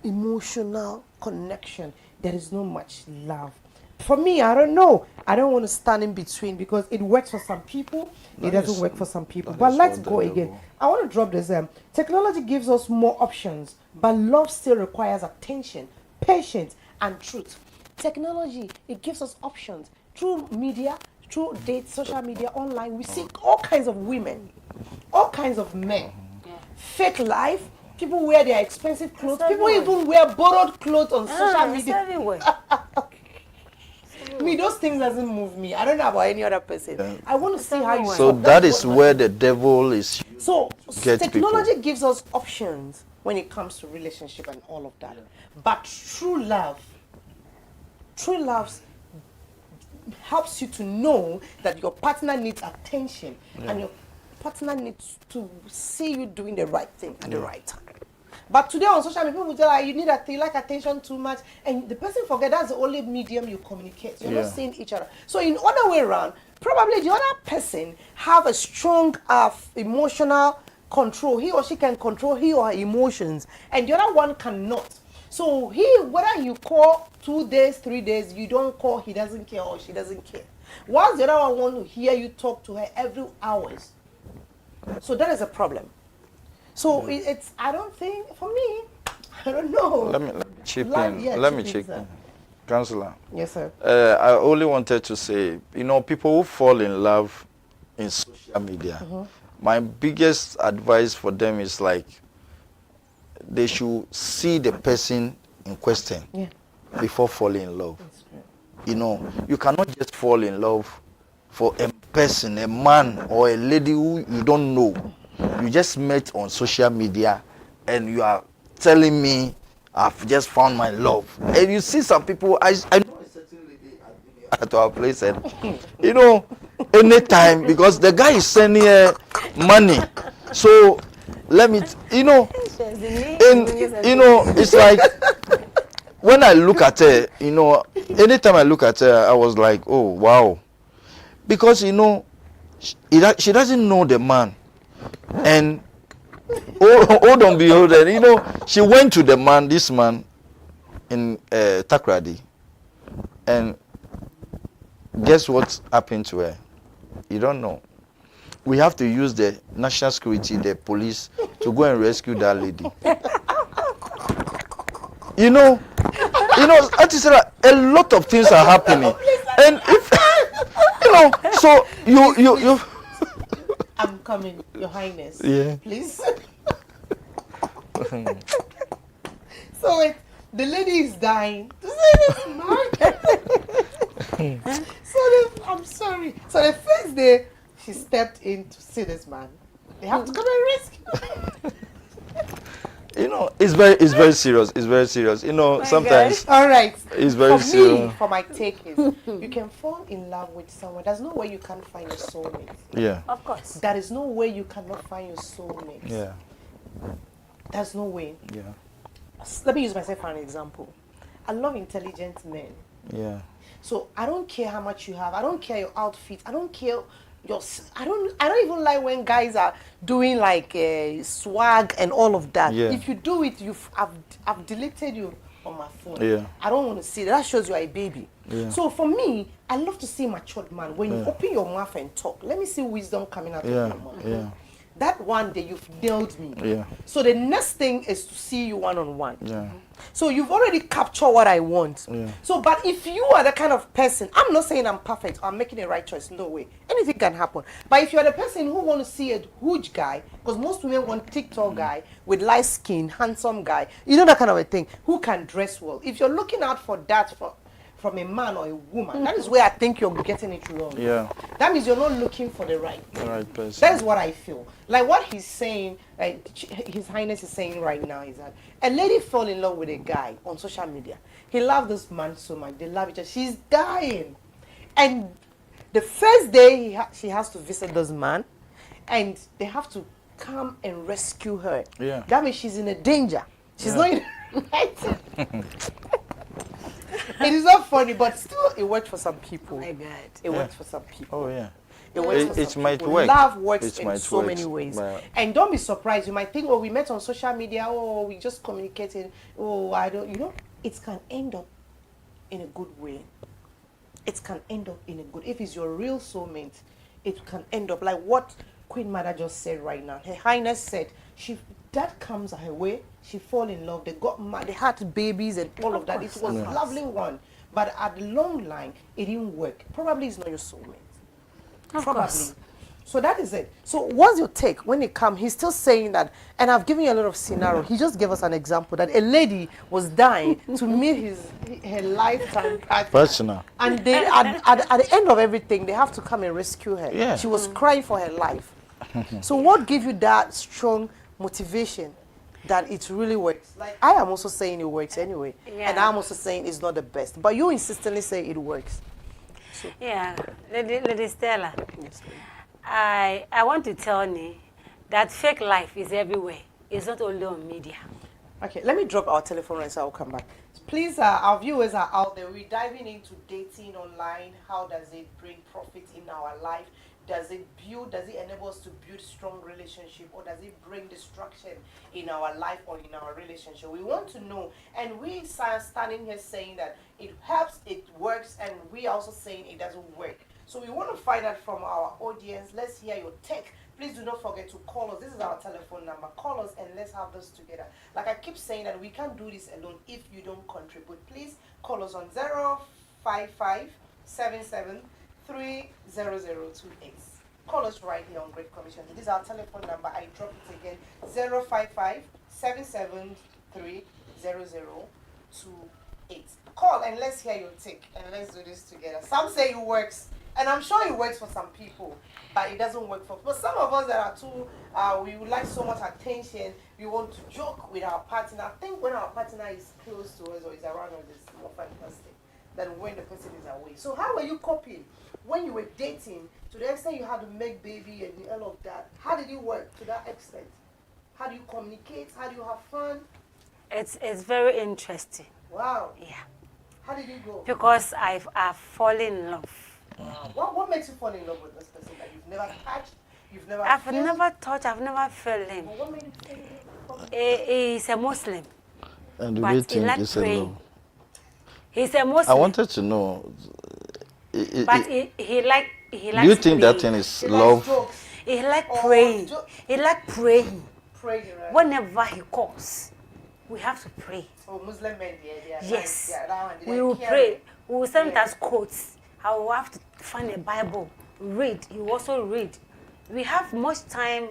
emotional connection. There is no much love. For me, I don't know. I don't want to stand in between because it works for some people. It doesn't work for some people. But let's go again. I want to drop this. Technology gives us more options, but love still requires attention, patience, and truth. Technology, it gives us options. Through media, through dates, social media, online, we see all kinds of women, all kinds of men. Fake life. People wear their expensive clothes. People even wear borrowed clothes on social It's media. everywhere. Me, those things doesn't move me. I don't know about any other person. I want to see how you. So that is where the devil is. So Get technology gives us options when it comes to relationship and all of that. But true love helps you to know that your partner needs attention and your partner needs to see you doing the right thing at the right time. But today on social media, people will tell you you like attention too much, and the person forget that's the only medium you communicate. You're not seeing each other. So in other way around, probably the other person have a strong emotional control. He or she can control he or her emotions, and the other one cannot. So whether you call 2 days, 3 days, you don't call, he doesn't care or she doesn't care. Whilst the other one want to hear you talk to her every hours. So that is a problem. So it's, I don't think, for me, I don't know. Let me chip in. Let me chip in. Counsellor. Yes, sir. I only wanted to say, people who fall in love in social media, my biggest advice for them is like, they should see the person in question before falling in love. You cannot just fall in love for a person, a man or a lady who you don't know. You just met on social media and you are telling me I've just found my love. And you see some people, I know a certain lady at our place, and anytime, because the guy is sending her money. So let me, it's like when I look at her, anytime I look at her, I was like, oh wow, because she doesn't know the man. And hold on, behold, she went to this man in Takrady, and guess what happened to her? You don't know. We have to use the national security, the police, to go and rescue that lady. A lot of things are happening, and if so you. I'm coming, Your Highness. Yeah. Please. So the lady is dying. I'm sorry. So the first day she stepped in to see this man, they have to come and rescue. It's very serious. It's very serious. Sometimes. All right. It's very serious. For my take is, you can fall in love with someone. There's no way you can't find your soulmate. Yeah. Of course. There is no way you cannot find your soulmate. Yeah. There's no way. Yeah. Let me use myself for an example. I love intelligent men. Yeah. So I don't care how much you have. I don't care your outfit. I don't care I don't even like when guys are doing like swag and all of that. Yeah. If you do it, I've deleted you on my phone. Yeah. I don't want to see that. That shows you are a baby. Yeah. So for me, I love to see matured man. When you open your mouth and talk, let me see wisdom coming out of your mouth. Yeah. That one day you've nailed me. Yeah. So the next thing is to see you one-on-one. Yeah. So you've already captured what I want. Yeah. So, but if you are the kind of person, I'm not saying I'm perfect or I'm making the right choice. No way. Anything can happen. But if you're the person who want to see a huge guy, because most women want TikTok guy with light skin, handsome guy, that kind of a thing, who can dress well. If you're looking out for that from a man or a woman, that is where I think you're getting it wrong. Yeah. That means you're not looking for the right person. That is what I feel. Like what he's saying, like His Highness is saying right now, is that a lady fell in love with a guy on social media. He loved this man so much. They love each other. She's dying. And the first day she has to visit this man, and they have to come and rescue her. Yeah. That means she's in a danger. She's not in It is not funny, but still it works for some people. My God. It works for some people. Oh yeah. It works for It some might people. work. Love works It in might so work, many ways. but- And don't be surprised. You might think, oh, we met on social media. Oh, we just communicated. Oh, I don't. It can end up in a good way. It can end up in a good. If it's your real soulmate, it can end up like what Queen Mother just said right now. Her Highness said that comes her way. She fall in love. They got married. They had babies and all of that. It was a lovely one. But at the long line, it didn't work. Probably it's not your soulmate. Probably. So that is it. So what's your take when it comes? He's still saying that, and I've given you a lot of scenario. He just gave us an example that a lady was dying to meet her lifetime partner. Personal. And they at the end of everything, they have to come and rescue her. Yeah. She was crying for her life. So what gives you that strong motivation that it really works? Like I am also saying it works anyway, and I'm also saying it's not the best. But you insistently say it works. Yeah, Lady Stella. Yes, I want to tell you that fake life is everywhere. It's not only on media. Okay, let me drop our telephone and so I'll come back. Please, our viewers are out there. We're diving into dating online. How does it bring profit in our life? Does it enable us to build strong relationship, or does it bring destruction in our life or in our relationship? We want to know, and we are standing here saying that it helps, it works, and we are also saying it doesn't work. So we want to find out from our audience. Let's hear your take. Please do not forget to call us. This is our telephone number. Call us and let's have this together. Like I keep saying that we can't do this alone if you don't contribute. Please call us on 055-77-30028. Call us right here on Great Commission. This is our telephone number. I drop it again. 055-77-30028. Call and let's hear your take and let's do this together. Some say it works. And I'm sure it works for some people, but it doesn't work for. But some of us that are too, we would like so much attention. We want to joke with our partner. I think when our partner is close to us or is around us, it's more fantastic than when the person is away. So how were you coping when you were dating? To the extent you had to make baby and all of that. How did it work to that extent? How do you communicate? How do you have fun? It's very interesting. Wow. Yeah. How did you go? Because I've fallen in love. Wow. What makes you fall in love with this person that you've never touched? You've never I've felt? never touched, I've never felt him. But what made you fall in love? He's a Muslim. And do But you he think likes it's a praying. love? He's a Muslim. I wanted to know. But he likes Do you think that thing is He likes love? jokes. He likes Oh, praying. He likes praying. Praying, right? Whenever he calls, we have to pray. Oh, Muslim men, they are Yes. nice. Yeah, that one, We they will care. pray. We will sometimes quotes. I will have to find a Bible, read. You also read. We have much time.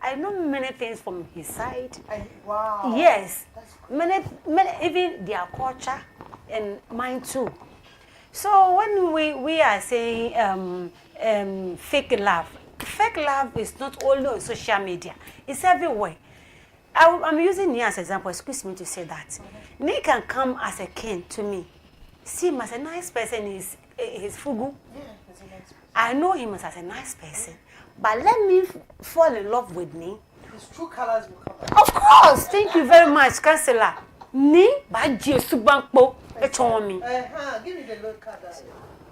I know many things from his side. Wow. Yes, That's many, even their culture and mine too. So when we are saying fake love is not only on social media. It's everywhere. I'm using Nia as an example. Excuse me to say that. Nia can come as a king to me. See him as a nice person. He's fugu. yeah, it's a nice person. I know him as a nice person. But let me fall in love with me. His true colors will come out. Of course. Thank you very much, Counsellor. Ni ba je subanpo echon mi. Give me the little card.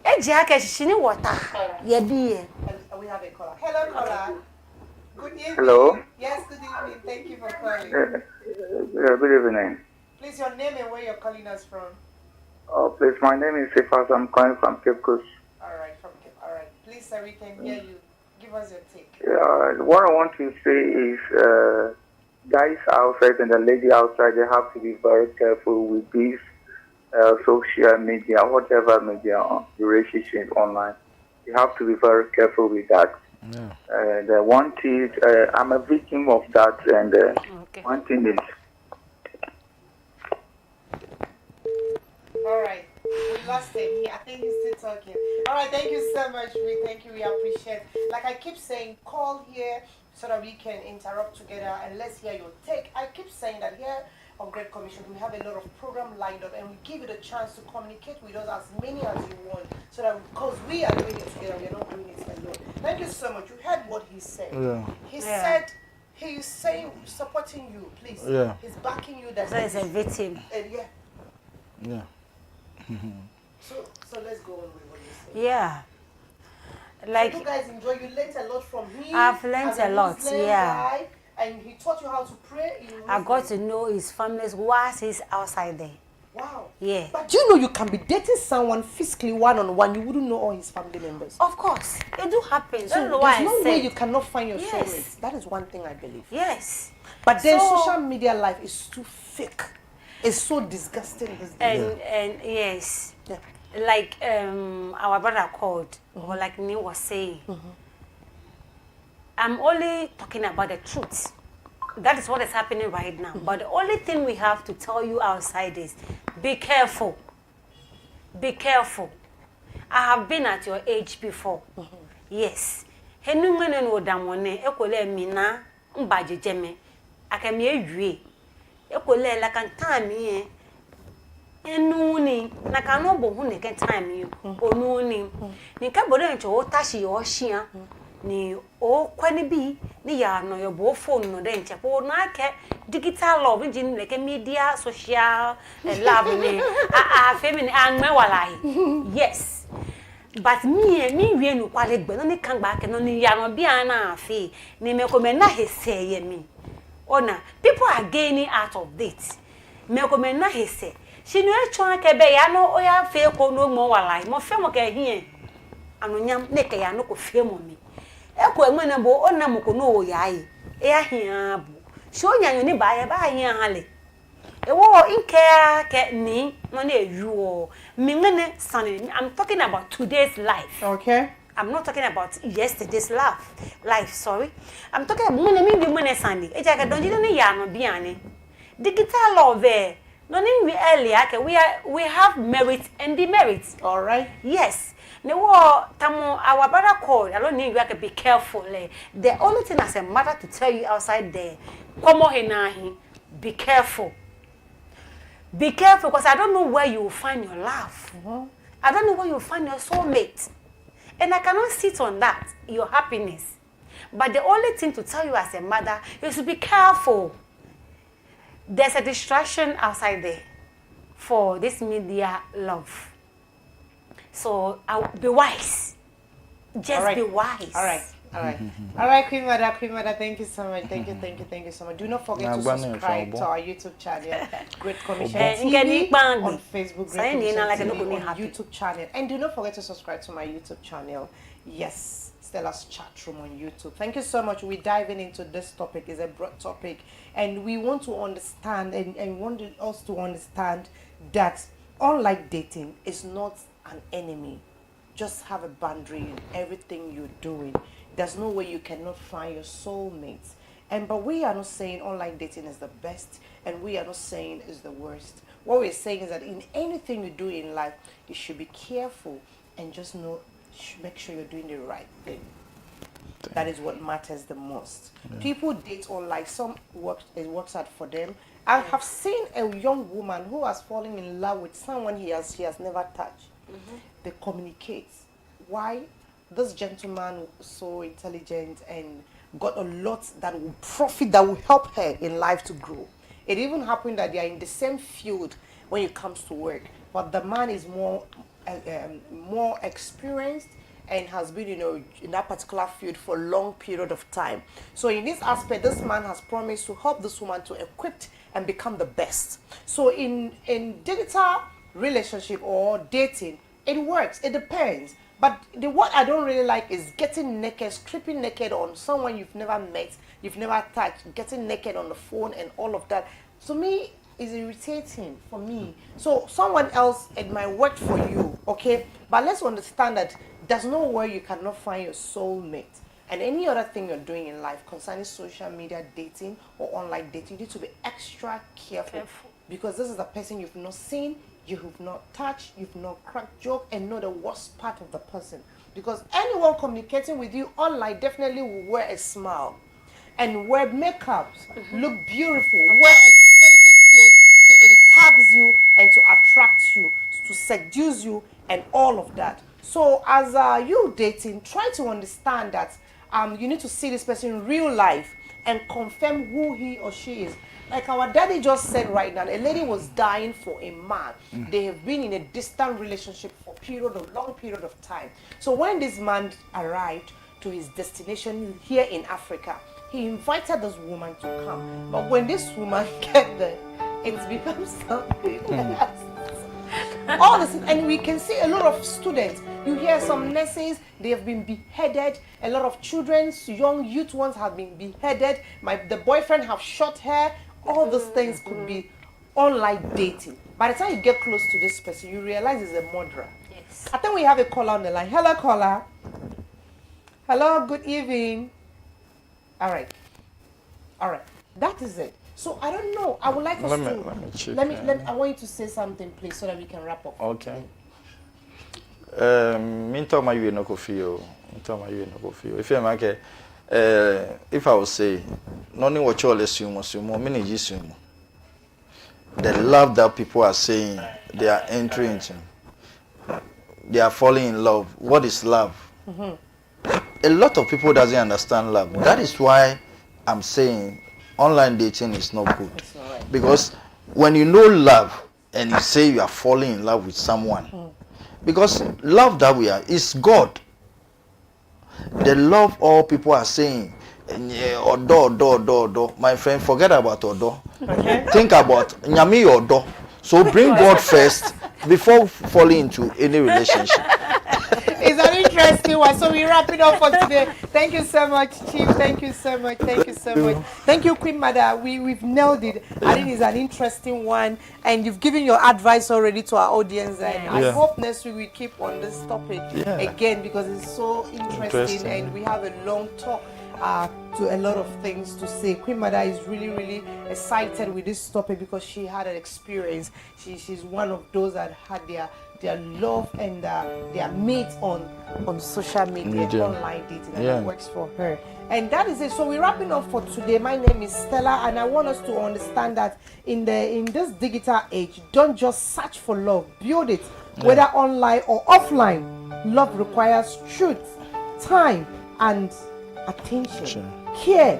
Eji aka shishini water. Ye bi e. We have a caller. Hello, caller. Good evening. Hello. Yes, good evening. Thank you for calling. Good evening. Please, your name and where you're calling us from. Oh, please, my name is Sifas. I'm calling from Cape Coast. All right, from Cape. All right. Please, sir, we can hear you. Give us your take. What I want to say is, guys outside and the lady outside, they have to be very careful with these social media, whatever media, relationship online. You have to be very careful with that. Yeah. The one thing, I'm a victim of that, and Okay. one thing is, All right. We lost him. I think he's still talking. All right. Thank you so much. We thank you. We appreciate. Like I keep saying, call here so that we can interrupt together and let's hear your take. I keep saying that here on Great Commission we have a lot of program lined up and we give you the chance to communicate with us as many as you want, so that because we are doing it together, we are not doing it alone. Thank you so much. You heard what he said. Yeah. He said he's saying supporting you. Please. Yeah. He's backing you. That So he's a victim. yeah. Yeah. So let's go on with what you say. Yeah. So Like you guys enjoy. You learned a lot from him. I've learned as a lot, Muslim yeah. guy, and he taught you how to pray. I got to know his families whilst he's outside there. Wow. Yeah. But do you know you can be dating someone physically one-on-one, you wouldn't know all his family members. Of course, it do happen. So That's why there's no I way said you cannot find your Yes. soulmate. That is one thing I believe. yes. But then So- social media life is too fake. It's so disgusting these days. And yes, Yeah. like our brother called, or like Neil was saying, I'm only talking about the truth. That is what is happening right now. But the only thing we have to tell you outside is be careful. Be careful. I have been at your age before. Yes. Henungene no damone ekole mina mbajejeme. Akame ewie. Ekole la kan time ye. Enuni na kanu bo hu ne kan time ye. Onuni. Ni ka bodo ncho o tashi o hia. ni o kwani bi ni ya no your bo phone no den chepo na ke digital love engine like media social love ni feminine anwe walai yes but me we no kwale gbe no ni kan gba ke no ni ya no bia na afi ni me ko me na hese ye mi ona people are gaining out of it me ko me na hese she no etwa ke be ya no oya fe ko no mo walai mo fe mo ke hie anonyam ne ke ya no ko fe mo mi eko enwene bo ona mo ko no yayi e ahia bu so nyanyo ni ba ahia hale ewo inke ke ni no na ewu mi ngene sane I'm talking about today's life. Okay. I'm not talking about yesterday's life, sorry. I'm talking about me sane e ja ka donji ni ya no biane digital love no ni we earlier ke we have merit and demerits. All right. Yes. Ne wo tamo our brother called. I don't need you to be careful. The only thing as a mother to tell you outside there, come on, be careful. Be careful because I don't know where you will find your love. I don't know where you will find your soulmate. And I cannot sit on that, your happiness. But the only thing to tell you as a mother is to be careful. There's a distraction outside there for this media love. So be wise. Just be wise. All right. All right, Queen Mother, thank you so much. Thank you so much. Do not forget to subscribe to our YouTube channel, Great Commission TV, on Facebook, Great Commission TV, on YouTube channel. And do not forget to subscribe to my YouTube channel. Yes, Stella's Chat Room on YouTube. Thank you so much. We're diving into this topic. It's a broad topic. And we want to understand and want us to understand that online dating is not an enemy. Just have a boundary in everything you're doing. There's no way you cannot find your soulmate. But we are not saying online dating is the best, and we are not saying it's the worst. What we're saying is that in anything you do in life, you should be careful and just make sure you're doing the right thing. That is what matters the most. Yeah. People date online. It works out for them. I have seen a young woman who has fallen in love with someone she has never touched. They communicate. Why? This gentleman was so intelligent and got a lot that will profit, that will help her in life to grow. It even happened that they are in the same field when it comes to work, but the man is more experienced and has been, in that particular field for a long period of time. So in this aspect, this man has promised to help this woman to equip and become the best. So in digital relationship or dating, it works. It depends. But what I don't really like is getting naked, stripping naked on someone you've never met, you've never touched, getting naked on the phone and all of that. To me, is irritating for me. So someone else, it might work for you, okay? But let's understand that there's no way you cannot find your soulmate. And any other thing you're doing in life concerning social media dating or online dating, you need to be extra careful. Because this is a person you've not seen, you have not touched, you've not cracked joke, and know the worst part of the person. Because anyone communicating with you online definitely will wear a smile and wear makeup, look beautiful, wear expensive clothes to entice you and to attract you, to seduce you, and all of that. So as you dating, try to understand that you need to see this person in real life and confirm who he or she is. Like our daddy just said right now, a lady was dying for a man. They have been in a distant relationship for a long period of time. So when this man arrived to his destination here in Africa, he invited this woman to come. But when this woman get there, it's become something else. All this, and we can see a lot of students. You hear some nurses, they have been beheaded. A lot of children, young youth ones have been beheaded. The boyfriend have shot her. All those things could be online dating. By the time you get close to this person, you realize he's a murderer. Yes. I think we have a caller on the line. Hello, caller. Hello, good evening. All right. That is it. So I don't know. I would like us I want you to say something, please, so that we can wrap up. Okay. If I would say, nothing what you assume, the love that people are saying, they are entering into, they are falling in love. What is love? a lot of people doesn't understand love. That is why I'm saying online dating is not good. Because when you know love and you say you are falling in love with someone, because love that we are is God. The love all people are saying, odo. My friend, forget about odo. Okay. Think about nyami odo. So bring God first before falling into any relationship. It's an interesting one. So we wrap it up for today. Thank you so much, Chief. Thank you so much. Thank you so much. Thank you, Queen Mother. We've nailed it. I think it's an interesting one, and you've given your advice already to our audience. And I hope next week we keep on this topic again, because it's so interesting and we have a long talk to a lot of things to say. Queen Mother is really excited with this topic because she had an experience. She's one of those that had their love and their mates on social media, online dating, and it works for her. And that is it. So we're wrapping up for today. My name is Stella, and I want us to understand that in this digital age, don't just search for love, build it, whether online or offline. Love requires truth, time, and attention, care.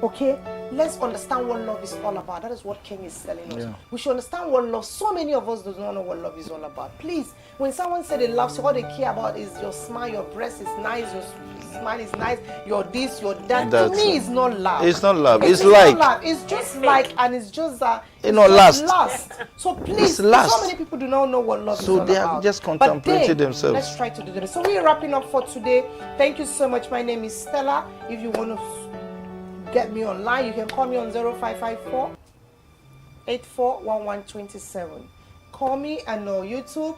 Okay, let's understand what love is all about. That is what King is telling us. We should understand what love. So many of us do not know what love is all about. Please, when someone said they love you, all they care about is your smile, your breast is nice, your smile is nice, your this, your that. To me, it's not love. It's not love. It's like not love. It's just like, and it's just lust. So please, so many people do not know what love is all about. So they have just contemplated themselves. Let's try to do this. So we're wrapping up for today. Thank you so much. My name is Stella. If you want to get me online, you can call me on 0554 841127. Call me and on YouTube.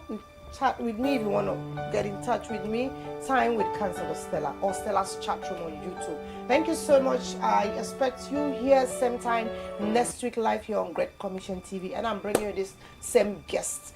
Chat with me if you want to get in touch with me. Time with Counsellor Stella or Stella's chat room on YouTube. Thank you so much. I expect you here same time next week live here on Great Commission TV, and I'm bringing you this same guest.